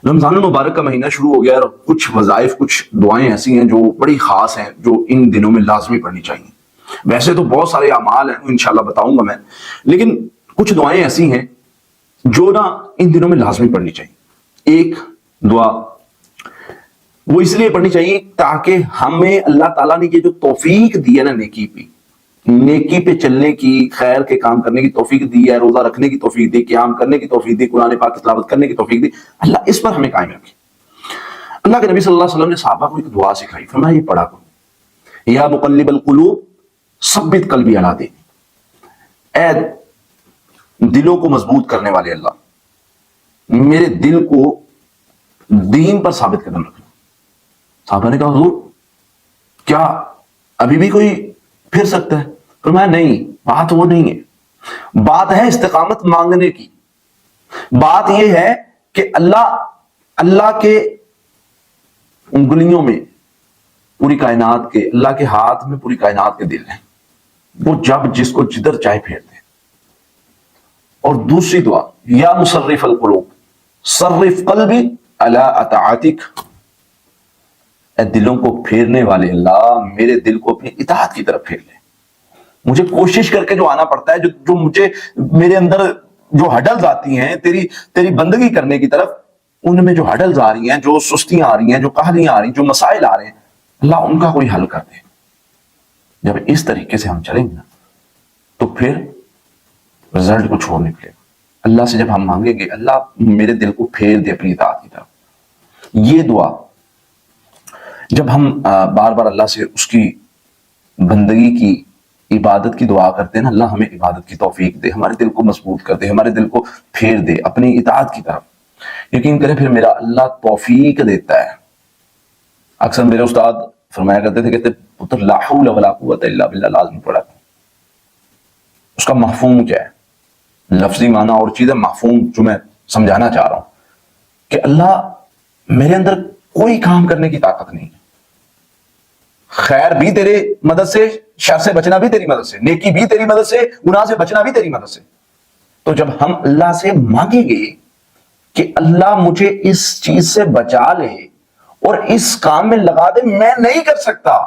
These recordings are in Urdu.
رمضان المبارک کا مہینہ شروع ہو گیا اور کچھ وظائف کچھ دعائیں ایسی ہیں جو بڑی خاص ہیں جو ان دنوں میں لازمی پڑھنی چاہیے. ویسے تو بہت سارے اعمال ہیں انشاءاللہ بتاؤں گا میں, لیکن کچھ دعائیں ایسی ہیں جو نا ان دنوں میں لازمی پڑھنی چاہیے. ایک دعا وہ اس لیے پڑھنی چاہیے تاکہ ہمیں اللہ تعالیٰ نے یہ جو توفیق دی ہے نا نیکی پہ چلنے کی, خیر کے کام کرنے کی توفیق دی ہے, روزہ رکھنے کی توفیق دی, قیام کرنے کی توفیق دی, قرآن پاک کی تلاوت کرنے کی توفیق دی, اللہ اس پر ہمیں قائم رکھے. اللہ کے نبی صلی اللہ علیہ وسلم نے صحابہ کو ایک دعا سکھائی, فرمایا یہ پڑھا کرو, یا مقلب القلوب ثبت قلبی علی دینک, اے دلوں کو مضبوط کرنے والے اللہ, میرے دل کو دین پر ثابت قدم رکھنا. صحابہ نے کہا حضور کیا ابھی بھی کوئی پھر سکتا ہے؟ فرمایا نہیں, بات وہ نہیں ہے, بات ہے استقامت مانگنے کی. بات یہ ہے کہ اللہ کے انگلیوں میں پوری کائنات کے, اللہ کے ہاتھ میں پوری کائنات کے دل ہیں, وہ جب جس کو جدھر چاہے پھیر دے. اور دوسری دعا, یا مصرف القلوب صرف قلبی علی اطاعتک, اے دلوں کو پھیرنے والے اللہ میرے دل کو اپنی اطاعت کی طرف پھیر لے. مجھے کوشش کر کے جو آنا پڑتا ہے, جو مجھے میرے اندر جو ہڈلز آتی ہیں تیری بندگی کرنے کی طرف, ان میں جو ہڈلز آ رہی ہیں, جو سستیاں آ رہی ہیں, جو کاہلیاں آ رہی ہیں, جو مسائل آ رہے ہیں, اللہ ان کا کوئی حل کر دے. جب اس طریقے سے ہم چلیں گے نا تو پھر رزلٹ کو چھوڑ نکلے گا. اللہ سے جب ہم مانگیں گے اللہ میرے دل کو پھیر دے اپنی اطاعت کی طرف. یہ دعا جب ہم بار بار اللہ سے اس کی بندگی کی, عبادت کی دعا کرتے ہیں نا, اللہ ہمیں عبادت کی توفیق دے, ہمارے دل کو مضبوط کر دے, ہمارے دل کو پھیر دے اپنی اطاعت کی طرف. یقین کریں پھر میرا اللہ توفیق دیتا ہے. اکثر میرے استاد فرمایا کرتے تھے, کہتے پتر لا حول ولا قوت الا باللہ لازم پڑھا. اس کا مفہوم کیا ہے؟ لفظی معنی اور چیز ہے, مفہوم جو میں سمجھانا چاہ رہا ہوں کہ اللہ میرے اندر کوئی کام کرنے کی طاقت نہیں ہے, خیر بھی تیرے مدد سے, شر سے بچنا بھی تیری مدد سے, نیکی بھی تیری مدد سے, گناہ سے بچنا بھی تیری مدد سے. تو جب ہم اللہ سے مانگیں گے کہ اللہ مجھے اس چیز سے بچا لے اور اس کام میں لگا دے, میں نہیں کر سکتا,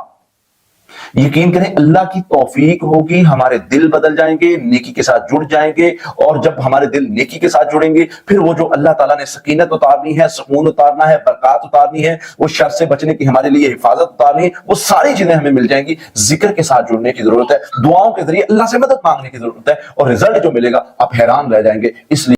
یقین کریں اللہ کی توفیق ہوگی, ہمارے دل بدل جائیں گے, نیکی کے ساتھ جڑ جائیں گے. اور جب ہمارے دل نیکی کے ساتھ جڑیں گے پھر وہ جو اللہ تعالیٰ نے سکینت اتارنی ہے, سکون اتارنا ہے, برکات اتارنی ہے, وہ شر سے بچنے کی ہمارے لیے حفاظت اتارنی ہے, وہ ساری چیزیں ہمیں مل جائیں گی. ذکر کے ساتھ جڑنے کی ضرورت ہے, دعاؤں کے ذریعے اللہ سے مدد مانگنے کی ضرورت ہے, اور رزلٹ جو ملے گا آپ حیران رہ جائیں گے. اس لیے